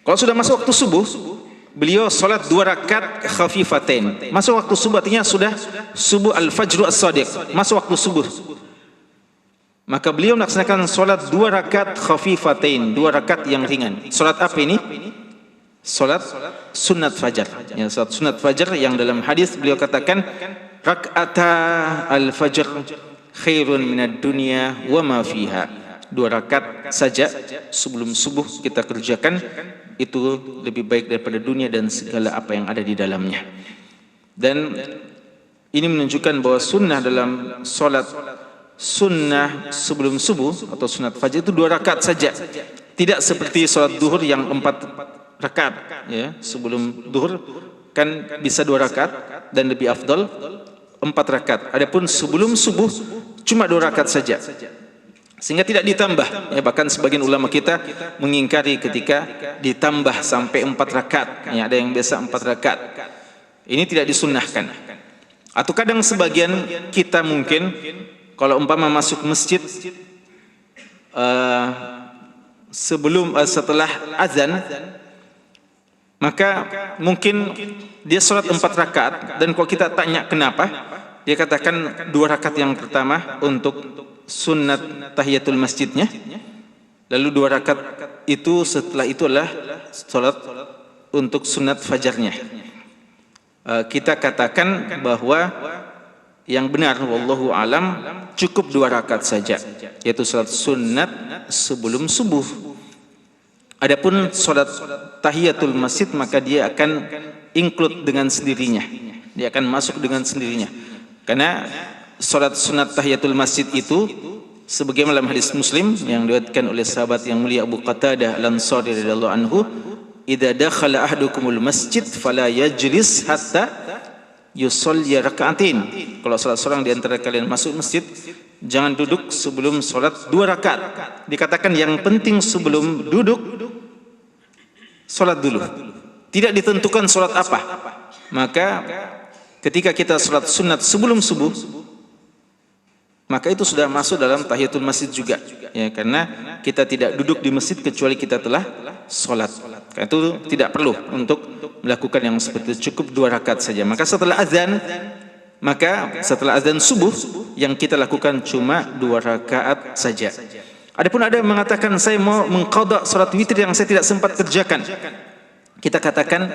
Kalau sudah masuk waktu subuh, beliau salat 2 rakaat khafifatain. Masuk waktu subuh artinya sudah subuh al-fajr as-shadiq, masuk waktu subuh. Maka beliau melaksanakan salat 2 rakaat khafifatain, 2 rakaat yang ringan. Salat apa ini? Salat sunat fajar. Ya, salat sunat fajar yang dalam hadis beliau katakan rak'ata al-fajr khairun minad dunya wa ma fiha. 2 rakaat saja sebelum subuh kita kerjakan, itu lebih baik daripada dunia dan segala apa yang ada di dalamnya. Dan ini menunjukkan bahwa sunnah dalam solat sunnah sebelum subuh atau sunat fajar itu 2 rakaat saja. Tidak seperti solat duhur yang 4 rakaat. Ya, sebelum duhur kan bisa 2 rakaat dan lebih afdal 4 rakaat. Adapun sebelum subuh cuma 2 rakaat saja, sehingga tidak ditambah. Ya, bahkan sebagian ulama kita mengingkari ketika ditambah sampai 4 rakaat. Ya, ada yang biasa 4 rakaat. Ini tidak disunnahkan. Atau kadang sebagian kita mungkin kalau umpama masuk masjid setelah azan, maka mungkin dia sholat 4 rakaat, dan kalau kita tanya kenapa, dia katakan 2 rakaat yang pertama untuk sunat tahiyatul masjidnya, lalu 2 rakaat itu setelah itu adalah salat untuk sunat fajarnya. Kita katakan bahwa yang benar wallahu alam cukup 2 rakaat saja, yaitu salat sunat sebelum subuh. Adapun salat tahiyatul masjid maka dia akan include dengan sendirinya, dia akan masuk dengan sendirinya, karena salat sunat tahiyatul masjid itu sebagaimana dalam hadis Muslim yang diriwayatkan oleh sahabat yang mulia Abu Qatadah Al-Ansari radhiyallahu anhu, "Idza dakhala ahadukumul masjid fala yajlis hatta yusalli raka'atain." Kalau salah seorang di antara kalian masuk masjid, jangan duduk sebelum salat 2 rakaat. Dikatakan yang penting sebelum duduk salat dulu. Tidak ditentukan salat apa. Maka ketika kita salat sunat sebelum subuh, maka itu sudah masuk dalam tahiyatul masjid juga, ya, karena kita tidak duduk di masjid kecuali kita telah sholat. Karena itu tidak perlu untuk melakukan yang seperti itu, cukup 2 rakaat saja. Maka setelah azan subuh yang kita lakukan cuma 2 rakaat saja. Adapun ada yang mengatakan saya mau mengqadha salat witir yang saya tidak sempat kerjakan, kita katakan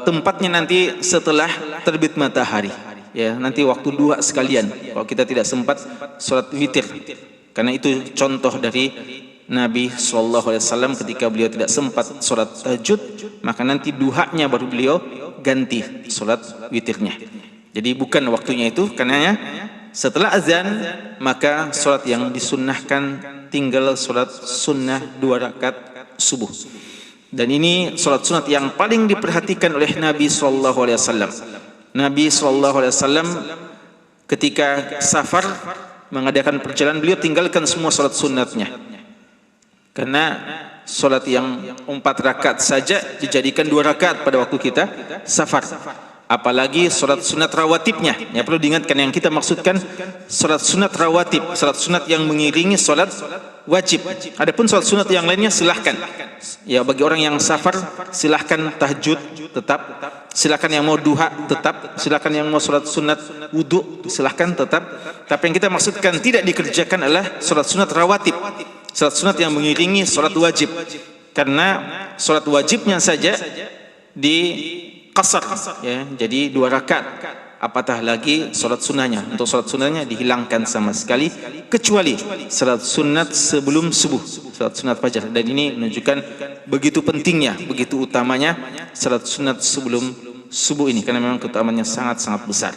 tempatnya nanti setelah terbit matahari. Ya, nanti waktu 2 sekalian kalau kita tidak sempat sholat witir, karena itu contoh dari Nabi SAW ketika beliau tidak sempat sholat tahajud, maka nanti duhanya baru beliau ganti sholat witirnya. Jadi bukan waktunya itu, karena setelah azan maka sholat yang disunnahkan tinggal sholat sunnah 2 rakaat subuh. Dan ini sholat sunat yang paling diperhatikan oleh Nabi SAW. Nabi SAW ketika safar mengadakan perjalanan, beliau tinggalkan semua salat sunatnya, karena salat yang 4 rakaat saja dijadikan 2 rakaat pada waktu kita safar. Apalagi salat sunat rawatibnya, ya, perlu diingatkan yang kita maksudkan salat sunat rawatib, salat sunat yang mengiringi salat wajib. Adapun salat sunat yang lainnya silahkan, ya, bagi orang yang safar silahkan tahajud tetap, silahkan yang mau duha tetap, silahkan yang mau salat sunat wudu silahkan tetap. Tapi yang kita maksudkan tidak dikerjakan adalah salat sunat rawatib, salat sunat yang mengiringi salat wajib, karena salat wajibnya saja di qasar, ya, jadi 2 rakaat. Apatah lagi salat sunnahnya. Untuk salat sunnahnya dihilangkan sama sekali, kecuali salat sunat sebelum subuh, salat sunat fajar. Dan ini menunjukkan begitu pentingnya, begitu utamanya salat sunat sebelum subuh ini, karena memang keutamanya sangat-sangat besar.